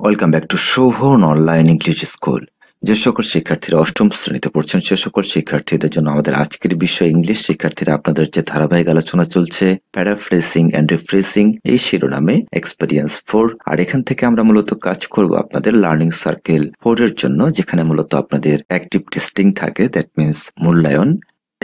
Welcome back to Shovon online English school. যে সকল শিক্ষার্থীরা অষ্টম শ্রেণীতে পড়ছেন সে সকল শিক্ষার্থীদের জন্য আমাদের আজকের বিষয় ইংলিশ। শিক্ষার্থীরা আপনাদের যে ধারাবাহিক আলোচনা চলছে প্যারাফ্রেজিং এন্ড রিফ্রেজিং এই শিরোনামে এক্সপেরিয়েন্স 4, আর এখান থেকে আমরা মূলত কাজ করব আপনাদের লার্নিং সার্কেল 4 এর জন্য, যেখানে মূলত আপনাদের অ্যাক্টিভ টেস্টিং থাকে, দ্যাট মিনস মূল্যায়ন।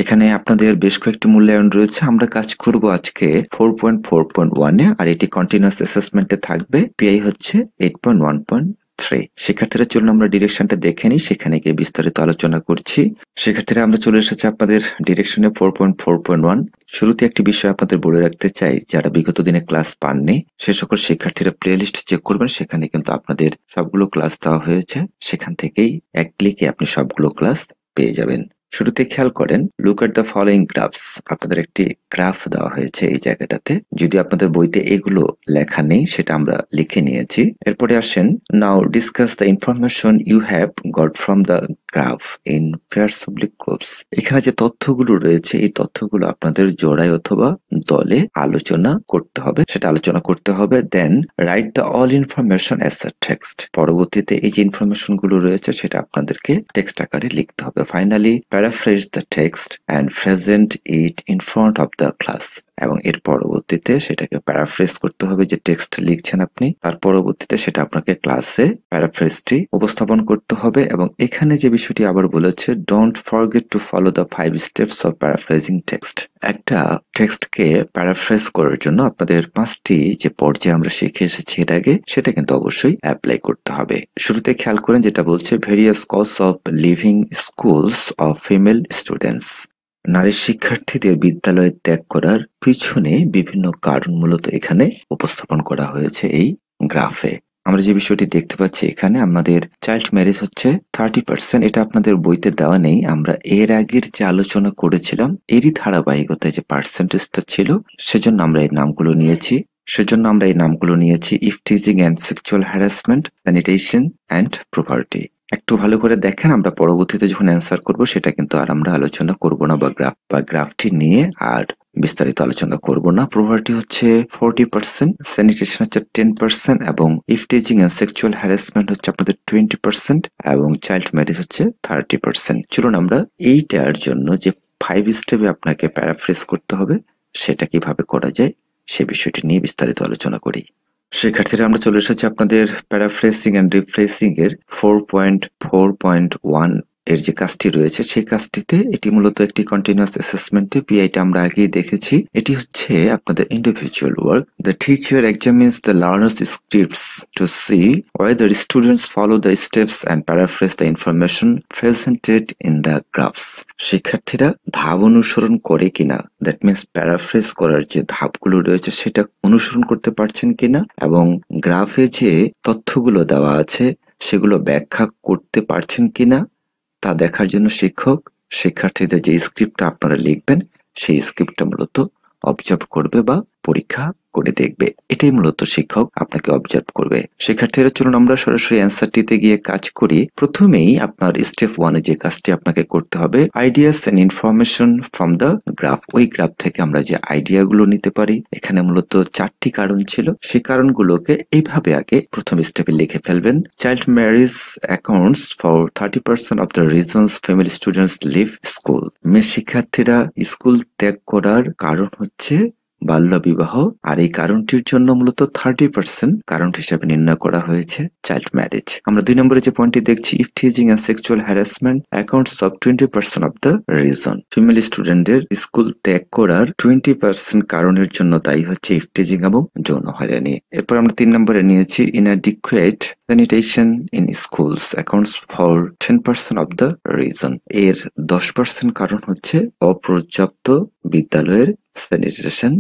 এখানে আপনাদের বেশ কয়েকটি মূল্যায়ন রয়েছে। আমরা কাজ করব আজকে 4.4.1 এ, আর এটি কন্টিনিউয়াস অ্যাসেসমেন্টে থাকবে। পিআই হচ্ছে 8.1.3। শিক্ষার্থীরা চলুন আমরা ডিরেকশনটা দেখে নিই, সেখানে গিয়ে বিস্তারিত আলোচনা করছি। শিক্ষার্থীরা আমরা চলে এসেছি আপনাদের ডিরেকশনে 4.4.1। শুরুতে একটি বিষয় আপনাদের বলে রাখতে চাই, যারা বিগত দিনে ক্লাস পাননি সে সকল শিক্ষার্থীরা প্লে লিস্ট চেক করবেন, সেখানে কিন্তু আপনাদের সবগুলো ক্লাস দেওয়া হয়েছে। সেখান থেকেই এক ক্লিকে আপনি সবগুলো ক্লাস পেয়ে যাবেন। শুরুতে খেয়াল করেন, look at the following graphs. আপনাদের একটি গ্রাফ দেওয়া হয়েছে এই জায়গাটাতে। যদি আপনাদের বইতে এগুলো লেখা নেই, সেটা আমরা লিখে নিয়েছি। এরপরে আসেন, now discuss the information you have got from the graph in pairs oblique groups. এখানে যে তথ্যগুলো রয়েছে এই তথ্যগুলো আপনাদের জোড়ায় অথবা দলে আলোচনা করতে হবে, সেটা আলোচনা করতে হবে। Then write the all information as a text. পরবর্তীতে এই যে ইনফরমেশন গুলো রয়েছে সেটা আপনাদেরকে টেক্সট আকারে লিখতে হবে। Finally paraphrase the text and present it in front of the class. এবং এর পরবর্তীতে সেটাকে প্যারাফ্রেজ করতে হবে, যে টেক্সট লিখছেন আপনি, তার পরবর্তীতে সেটা আপনাকে ক্লাসে প্যারাফ্রেজটি উপস্থাপন করতে হবে। এবং এখানে যে বিষয়টি আবার বলেছে, don't forget to follow the 5 steps of paraphrasing text. একটা টেক্সটকে প্যারাফ্রেজ করার জন্য আপনাদের 5টি যে পর্যায়ে আমরা শিখে এসেছি এর আগে, সেটা কিন্তু অবশ্যই অ্যাপ্লাই করতে হবে। শুরুতে খেয়াল করেন যেটা বলছে, various cause of leaving schools of female students. নারী শিক্ষার্থীদের বিদ্যালয় ত্যাগ করার পিছনে বিভিন্ন কারণ মূলত এখানে উপস্থাপন করা হয়েছে এই গ্রাফে। আমরা যে বিষয়টি দেখতে পাচ্ছি এখানে, আমাদের চাইল্ড ম্যারেজ হচ্ছে 30%। এটা আপনাদের বইতে দেওয়া নেই, আমরা এর আগের যে আলোচনা করেছিলাম এরই ধারাবাহিকতায় যে পার্সেন্টেজটা ছিল সেজন্য আমরা এই নামগুলো নিয়েছি eve teasing and sexual harassment, sanitation and property. একটু ভালো করে দেখেন, আমরা পরবর্তীতে যখন অ্যান্সার করব সেটা কিন্তু আর আমরা আলোচনা করব না, বা গ্রাফটি নিয়ে আর বিস্তারিত আলোচনা করব না। প্রপার্টি হচ্ছে 40%, স্যানিটেশন হচ্ছে 10%, এবং ইফটিজিং এন্ড সেক্সুয়াল হ্যারাসমেন্ট হচ্ছে আপনাদের 20%, এবং চাইল্ড ম্যারেজ হচ্ছে 30%। চলুন আমরা এইটার জন্য যে 5 স্টেপে আপনাকে প্যারাফ্রেজ করতে হবে সেটা কিভাবে করা যায় সে বিষয়টি নিয়ে বিস্তারিত আলোচনা করি। শিক্ষার্থীরা আমরা চলে এসেছি আপনাদের প্যারাফ্রেজিং এন্ড রিফ্রেজিং এর 4.4.1 এর যে কাজটি রয়েছে সেই কাজটিতে। এটি মূলত একটি কন্টিনিউয়াস অ্যাসেসমেন্টে, পিআইটা আমরা আগেই দেখেছি। এটি হচ্ছে আপনাদের individual work. The teacher examines the learners scripts to see whether students follow the steps and paraphrase the information presented in the graphs. শিক্ষার্থীরা ধাপ অনুসরণ করে কিনা, দ্যাট মিনস প্যারাফ্রেজ করার যে ধাপগুলো রয়েছে সেটা অনুসরণ করতে পারছেন কিনা, এবং গ্রাফে যে তথ্যগুলো দেওয়া আছে সেগুলো ব্যাখ্যা করতে পারছেন কিনা তা দেখার জন্য শিক্ষার্থীদের যে স্ক্রিপ্টটা আপনারা লিখবেন সেই স্ক্রিপ্টটা মূলত অবজার্ভ করবে বা পরীক্ষা করে দেখবে। এটাই মূলত শিক্ষক আপনাকে অবজার্ভ করবে। শিক্ষার্থীরা চলুন আমরা সরাসরি অ্যান্সারটিতে গিয়ে কাজ করি। প্রথমেই আপনার স্টেপ 1 এ যে কাজটি আপনাকে করতে হবে, ideas and information from the graph. ওই গ্রাফ থেকে আমরা যে আইডিয়াগুলো নিতে পারি, এখানে মূলত 4টি কারণ ছিল। সেই কারণগুলোকে এইভাবে আগে প্রথম স্টেপে লিখে ফেলবেন। Child marriage accounts for 30% of the reasons family students leave school. মেয়ে শিক্ষার্থীরা স্কুল ত্যাগ করার কারণ হচ্ছে বাল্য বিবাহ, আর এই কারণটির জন্য মূলত 30% কারণ হিসেবে নির্ণয় করা হয়েছে চাইল্ড ম্যারেজ। আমরা 2 নম্বরে যে পয়েন্টটি দেখছি, eve teasing and sexual harassment accounts of 20% of the reason. Female স্টুডেন্টদের স্কুল ত্যাগ করার 20% কারণের জন্য দায়ী হচ্ছে ইফটিজিং এবং যৌন হয়রানি। এরপর আমরা 3 নম্বরে নিয়েছি inadequate sanitation in schools accounts for 10% of the reason. এর 10% কারণ হচ্ছে অপর্যাপ্ত বিদ্যালয়ের স্যানিটেশন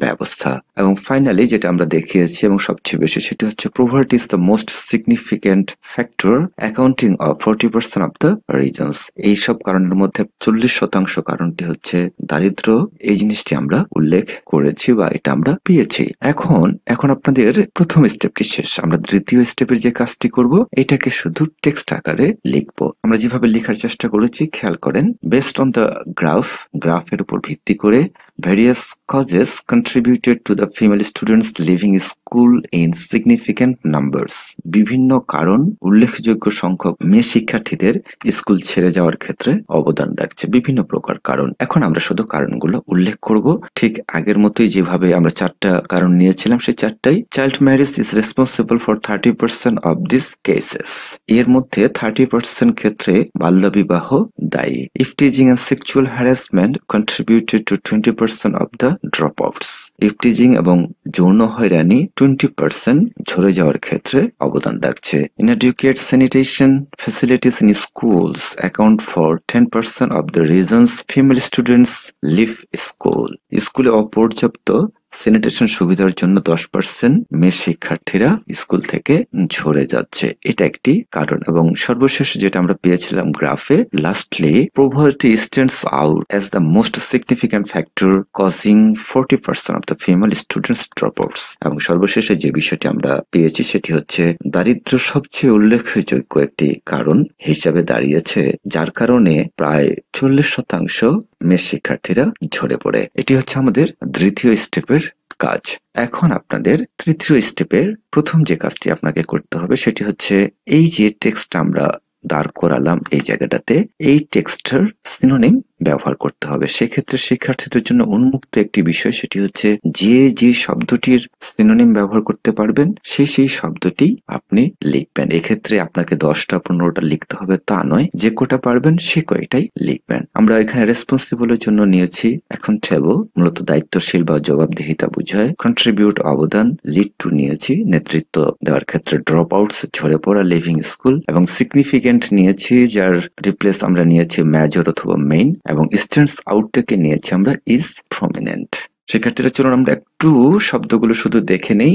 ব্যবস্থা। এবং ফাইনালি যেটা আমরা দেখিয়েছি এবং সবচেয়ে বেশি, সেটি হচ্ছে poverty is the most significant factor accounting of 40% of the reasons. এইসব কারণের মধ্যে 40% কারণটি হচ্ছে দারিদ্র। এই জিনিসটি আমরা উল্লেখ করেছি বা এটা আমরা পেয়েছি। এখন আপনাদের প্রথম স্টেপটি শেষ, আমরা দ্বিতীয় স্টেপের যে কাজটি করব এটাকে শুধু টেক্সট আকারে লিখব। আমরা যেভাবে লেখার চেষ্টা করেছি খেয়াল করেন, বেসড অন দ্য গ্রাফের উপর ভিত্তি করে various causes contributed to the female students leaving school in significant numbers. বিভিন্ন কারণ উল্লেখযোগ্য সংখ্যক মেয়ে শিক্ষার্থীদের স্কুল ছেড়ে যাওয়ার ক্ষেত্রে অবদান রাখছে। বিভিন্ন প্রকার কারণ। এখন আমরা শুধু কারণগুলো উল্লেখ করব, ঠিক আগের মতোই যেভাবে আমরা 4টা কারণ নিয়েছিলাম সেই 4টাই। Child marriage is responsible for 30% of this cases. এর মধ্যে 30% ক্ষেত্রে বাল্যবিবাহ দায়ী। Eve teasing and sexual harassment contributed to 20% of the dropouts. Eve teasing এবং যৌন হয়রানি 20% ঝরে যাওয়ার ক্ষেত্রে অবদান রাখছে। Inadequate sanitation facilities in schools account for 10% of the reasons female students leave school. স্কুলে অপর্যাপ্ত স্যানিটেশন সুবিধার জন্য 10% মেয়ে শিক্ষার্থীরা স্কুল থেকে ঝরে যাচ্ছে। এটা একটি কারণ। এবং সর্বশেষ যেটা আমরা পেয়েছিলাম গ্রাফে, lastly poverty stands out as the most significant factor causing 40% of the female students dropouts। এবং সর্বশেষে যে বিষয়টি আমরা পেয়েছি সেটি হচ্ছে দারিদ্র্য সবচেয়ে উল্লেখযোগ্য একটি কারণ হিসাবে দাঁড়িয়েছে, যার কারণে প্রায় 40% মেয়ে শিক্ষার্থীরা ঝরে পড়ে। এটি হচ্ছে আমাদের দ্বিতীয় স্টেপের কাজ। এখন আপনাদের তৃতীয় স্টেপের প্রথম যে কাজটি আপনাকে করতে হবে সেটি হচ্ছে এই যে টেক্সট আমরা দাঁড় করালাম এই জায়গাটাতে, এই টেক্সটের সিনোনিম ব্যবহার করতে হবে। সেক্ষেত্রে শিক্ষার্থীদের জন্য উন্মুক্ত একটি বিষয়, সেটি হচ্ছে যে যে শব্দটির সিনোনিম ব্যবহার করতে পারবেন সেই শব্দটি আপনি লিখবেন। এক্ষেত্রে আপনাকে 10টা 15টা লিখতে হবে তা নয়, যে কটা পারবেন সে কয়টাই লিখবেন। আমরা এখানে রেসপন্সিবলের জন্য নিয়েছি অ্যাকাউন্টেবল, মূলত দায়িত্বশীল বা জবাবদিহিতা বোঝায়। কন্ট্রিবিউট অবদান, লিড টু নিয়েছি নেতৃত্ব দেওয়ার ক্ষেত্রে। ড্রপ আউটস ঝরে পড়া, লিভিং স্কুল। এবং সিগনিফিকেন্ট নিয়েছি, যার রিপ্লেস আমরা নিয়েছি মেজর অথবা মেইন। এবং স্ট্যান্ডস আউট থেকে নিয়েছি আমরা ইজ প্রমিনেন্ট। শিক্ষার্থীরা চলুন আমরা একটু শব্দগুলো শুধু দেখে নেই।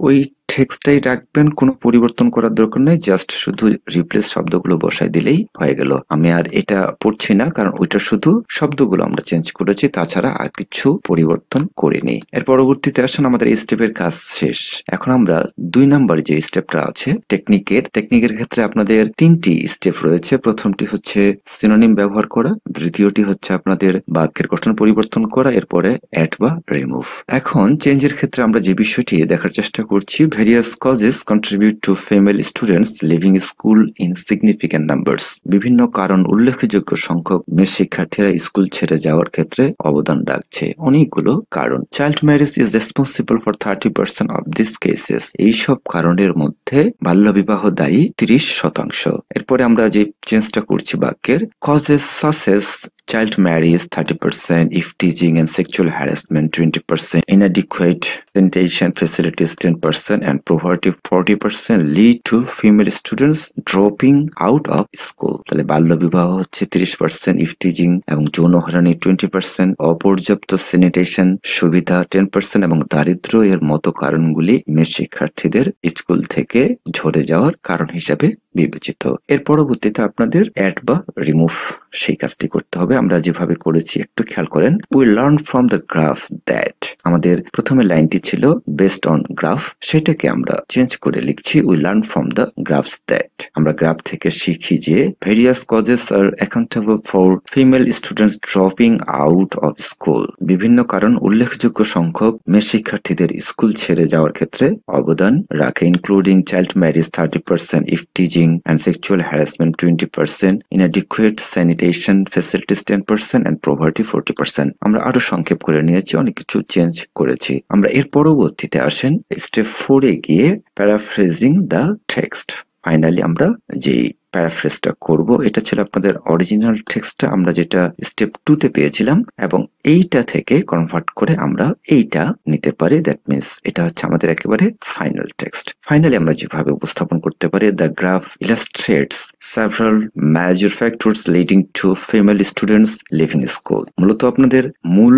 ওই টেক্সটটাই রাখবেন, কোনো পরিবর্তন করার দরকার নেই, জাস্ট শুধু রিপ্লেস শব্দগুলো বসাই দিলেই হয়ে গেল। আমি আর এটা পড়ছি না, কারণ ওইটা শুধু শব্দগুলো আমরা চেঞ্জ করেছি, তাছাড়া আর কিছু পরিবর্তন করিনি। এর পরবর্তীতে আসেন আমাদের এই স্টেপের কাজ শেষ। এখন আমরা 2 নাম্বার যে স্টেপটা আছে টেকনিকের ক্ষেত্রে আপনাদের 3টি স্টেপ রয়েছে। প্রথমটি হচ্ছে সিনোনিম ব্যবহার করা, দ্বিতীয়টি হচ্ছে আপনাদের বাক্যের গঠন পরিবর্তন করা, এরপরে অ্যাড বা রিমুভ। এখন চেঞ্জের ক্ষেত্রে আমরা যে বিষয়টি দেখার চেষ্টা করছি, various causes contribute to female students leaving school in significant numbers। বিভিন্ন কারণ উল্লেখযোগ্য সংখ্যক মেয়ে শিক্ষার্থীরা স্কুল ছেড়ে যাওয়ার ক্ষেত্রে অবদান রাখছে। অনেকগুলো কারণ। Child marriage is responsible for 30% of this cases. এইসব কারণের মধ্যে বাল্যবিবাহ দায়ী 30%। এরপরে আমরা যে চেঞ্জটা করছি বাক্যের, causes such as child marriage 30%, ifteasing and sexual harassment 20%, inadequate sanitation facilities 10%, and poverty 40% lead to female students dropping out of school। তাহলে বাল্যবিবাহ হচ্ছে 30%, ইফটিজিং এবং যৌন হয়রানি 20%, অপর্যাপ্ত স্যানিটেশন সুবিধা 10% এবং দারিদ্র্য এর মতো কারণগুলি মেয়ে শিক্ষার্থীদের স্কুল থেকে ঝরে যাওয়ার কারণ হিসাবে বিবেচিত। এর পরবর্তীতে আপনাদের অ্যাড বা রিমুভ সেই কাজটি করতে হবে। আমরা যেভাবে করেছি একটু খেয়াল করেন। We learn from the graph that. আমাদের প্রথমে লাইনটি ছিল বেসড অন গ্রাফ, সেটাকে আমরা চেঞ্জ করে লিখছি we learn from the graphs that. আমরা গ্রাফ থেকে শিখি যে various causes are accountable for female students dropping out of school. বিভিন্ন কারণ উল্লেখযোগ্য সংখ্যক মেয়ে শিক্ষার্থীদের স্কুল ছেড়ে যাওয়ার ক্ষেত্রে অবদান রাখে, including child marriage 30%, eve teasing and sexual harassment 20%, inadequate sanitation facilities 10% and poverty 40%। আমরা আরো সংক্ষেপ করে নিয়েছি, অনেক কিছু চেঞ্জ করেছি। আমরা এর পরবর্তীতে আসেন স্টেপ 4 এ গিয়ে প্যারাফ্রেজিং দ্য টেক্সট। ফাইনালি আমরা যেই প্যারাফ্রেজটা করব, এটা ছিল আপনাদের অরিজিনাল টেক্সটটা আমরা যেটা স্টেপ 2 তে পেয়েছিলাম, এবং এইটা থেকে কনভার্ট করে আমরা এইটা নিতে পারি। দ্যাট মিনস এটা হচ্ছে আমাদের একেবারে ফাইনাল টেক্সট। ফাইনালি আমরা যেভাবে উপস্থাপন করতে পারি, the graph illustrates several major factors leading to female students living school. মূলত আপনাদের মূল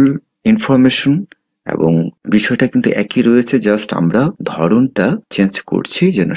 ইনফরমেশন এবং বিষয়টা কিন্তু একই রয়েছে, জাস্ট আমরা ধরনটা চেঞ্জ করছি যেন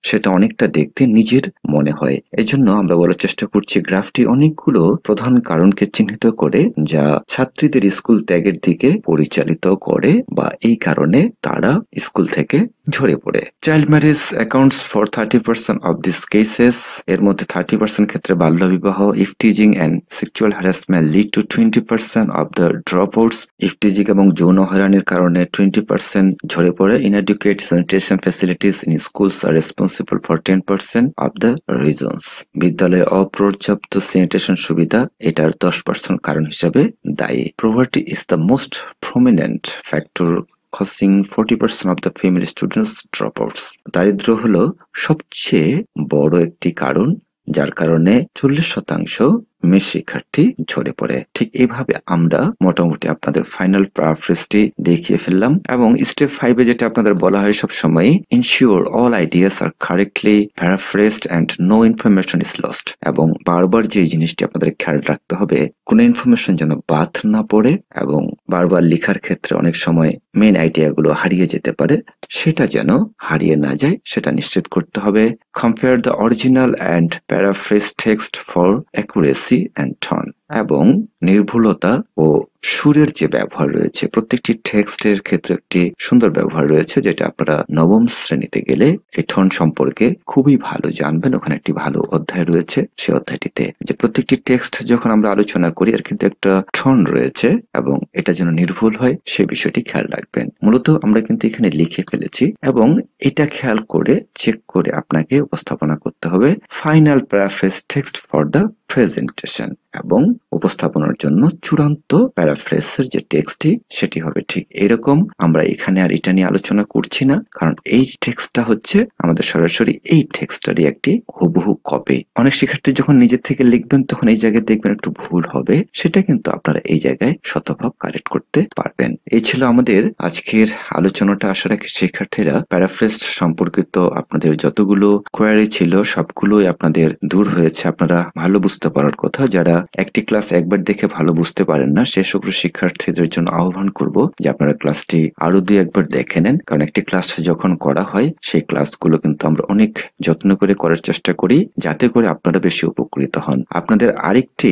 সেটা অনেকটা দেখতে নিজের মনে হয়। এজন্য আমরা বলার চেষ্টা করছি গ্রাফটি অনেকগুলো প্রধান কারণকে চিহ্নিত করে, যা ছাত্রীদের স্কুল ত্যাগের দিকে পরিচালিত করে বা এই কারণে তারা স্কুল থেকে ঝরে পড়ে। Child marriage accounts for 30% of this cases. এর মধ্যে 30% ক্ষেত্রে বাল্যবিবাহ। Eve teasing and sexual harassment lead to 20% of the dropouts. Eve teasing এবং যৌন হয়রানির কারণে কারণে 20% ঝরে পড়ে। Inadequate sanitation facilities in schools are responsible for 10% of the reasons. বিদ্যালয়ে অপর্যাপ্ত স্যানিটেশন সুবিধা এটার 10% কারণ হিসাবে দায়ী। Poverty is the most prominent factor causing 40% of the female students dropouts. দারিদ্র হলো সবচেয়ে বড় একটি কারণ যার কারণে 40% মেয়ে শিক্ষার্থী ঝরে পড়ে। ঠিক এইভাবে আমরা মোটামুটি আপনাদের ফাইনাল প্যারাফ্রেজটি দেখিয়ে ফেললাম এবং স্টেপ 5 এ যেটা আপনাদের বলা হয় সবসময়, ensure all ideas are correctly paraphrased and no information is lost. এবং বারবার যে জিনিসটি আপনাদের খেয়াল রাখতে হবে, কোনো ইনফরমেশন যেন বাদ না পড়ে এবং বারবার লেখার ক্ষেত্রে অনেক সময় মেইন আইডিয়াগুলো হারিয়ে যেতে পারে, সেটা যেন হারিয়ে না যায় সেটা নিশ্চিত করতে হবে। Compare the original and paraphrase text for accuracy and tone. এবং নির্ভুলতা ও সুরের যে ব্যবহার রয়েছে, প্রত্যেকটি টেক্সটের ক্ষেত্রে একটি সুন্দর ব্যবহার রয়েছে যেটা আপনারা নবম শ্রেণীতে গেলে এই টোন সম্পর্কে খুবই ভালো জানবেন। ওখানে একটি ভালো অধ্যায় রয়েছে, সেই অধ্যায়টিতে যে প্রত্যেকটি টেক্সট যখন আমরা আলোচনা করি এর কিন্তু একটা টোন রয়েছে এবং এটা যেন নির্ভুল হয় সেই বিষয়টি খেয়াল রাখবেন। মূলত আমরা কিন্তু এখানে লিখে ফেলেছি এবং এটা খেয়াল করে চেক করে আপনাকে উপস্থাপনা করতে হবে final paraphrase text for the presentation. এবং উপস্থাপনার জন্য চূড়ান্ত প্যারাফ্রেজের যে টেক্সটটি সেটি হবে ঠিক এরকম। আমরা এখানে আর এটা নিয়ে আলোচনা করছি না, কারণ এই টেক্সটটা হচ্ছে আমাদের সরাসরি এই টেক্সটারই একটি হুবহু কপি। অনেক শিক্ষার্থী যখন নিজের থেকে লিখবেন তখন এই জায়গায় দেখবেন একটু ভুল হবে, সেটা কিন্তু আপনারা এই জায়গায় শতভাগ কারেক্ট করতে পারবেন। এই ছিল আমাদের আজকের আলোচনাটা। আশা রাখি শিক্ষার্থীরা প্যারাফ্রেজ সম্পর্কিত আপনাদের যতগুলো কোয়ারি ছিল সবগুলোই আপনাদের দূর হয়েছে। আপনারা ভালো বুঝতে পারার কথা। যারা একটি ক্লাস একবার দেখে ভালো বুঝতে পারেন না সে সকল শিক্ষার্থীদের জন্য আহ্বান করব যে আপনারা ক্লাসটি আরো 2-1 দেখে নেন, কারণ একটি ক্লাস যখন করা হয় সেই ক্লাসগুলো কিন্তু আমরা অনেক যত্ন করে করার চেষ্টা করি যাতে করে আপনারা বেশি উপকৃত হন। আপনাদের আরেকটি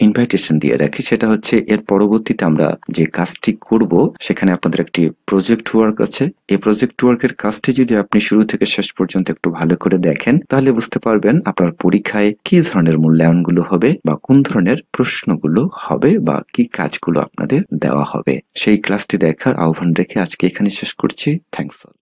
ইনভাইটেশন দিয়ে রাখি, সেটা হচ্ছে এর পরবর্তীতে আমরা যে কাজটি করব সেখানে আপনাদের একটি প্রজেক্ট ওয়ার্ক আছে। এই প্রজেক্ট ওয়ার্কের কাজটি যদি আপনি শুরু থেকে শেষ পর্যন্ত একটু ভালো করে দেখেন তাহলে বুঝতে পারবেন আপনার পরীক্ষায় কি ধরনের মূল্যায়নগুলো হবে বা কোন ধরনের প্রশ্নগুলো হবে বা কি কাজগুলো আপনাদের দেওয়া হবে। সেই ক্লাসটি দেখার আহ্বান রেখে আজকে এখানে শেষ করছি। Thanks all.